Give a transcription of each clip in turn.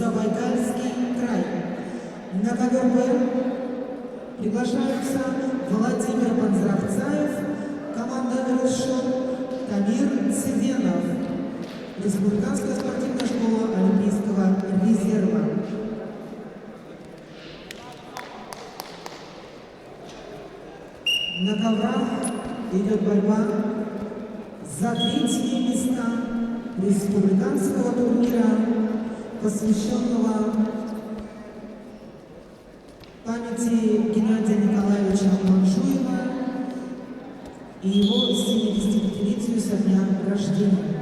Забайкальский край. На ковер Б приглашаются Владимир Панзравцаев, команда «Решон», Тамир Цивенов, Республиканская спортивная школа Олимпийского резерва. На коврах идет борьба за третьи места республиканского турнира, посвященного памяти Геннадия Николаевича Манжуева и его 75-летию со дня рождения.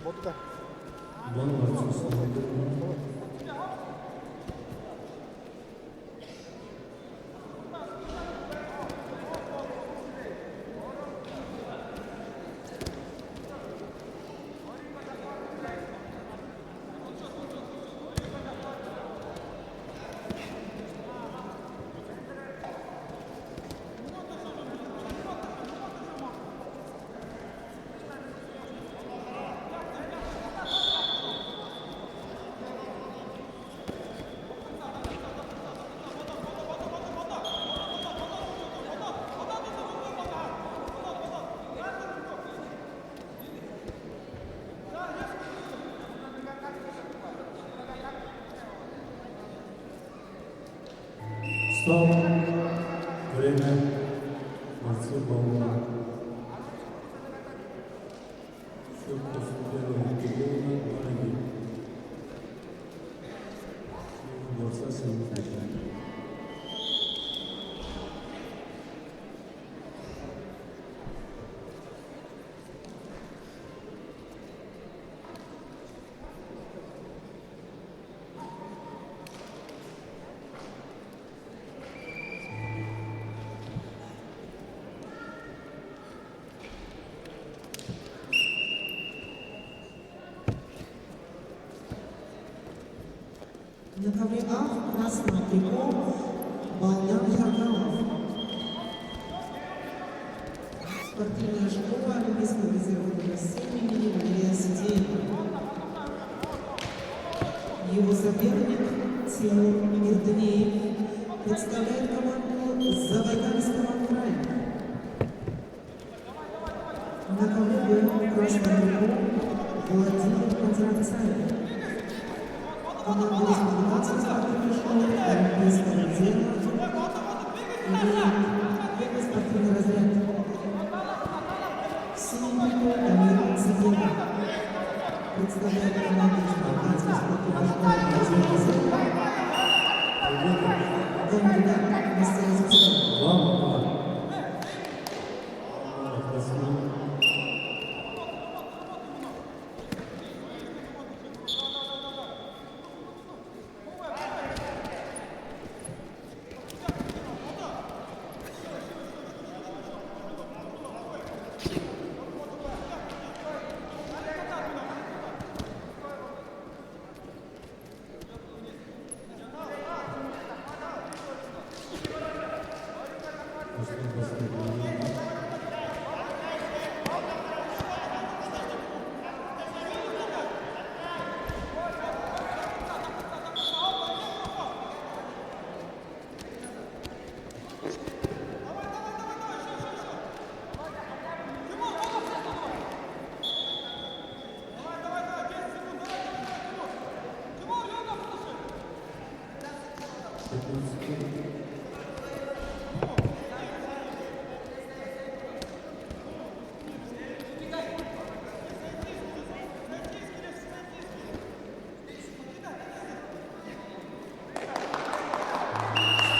Ботка. Стоп. Время. Борцы Бауна. Счет после первого периода 2-1. Борца 7 начали. На ковре А красного трико Балдан Харгалов. Спортивная школа Олимпийского резерва номер 7 имени Валерия Сидеева. Его соперник Тимур Мирднеев представляет команду Забайкальского края. На ковре Б красного трико Владимир Панзравцаев. Команда республиканской спортивной школы Олимпийского резерва имеет первый спортивный разряд. Синий трико Тамир Цивенов представляет команду республиканской спортивной школы Олимпийского резерва. Кандидат мастера спорта.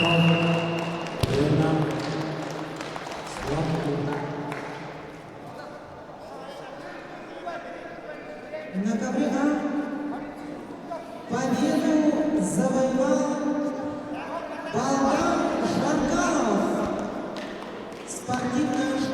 Стоп. Время. Сладко. На ковре победу завоевал Болгар Жваркалов. Спортивная школа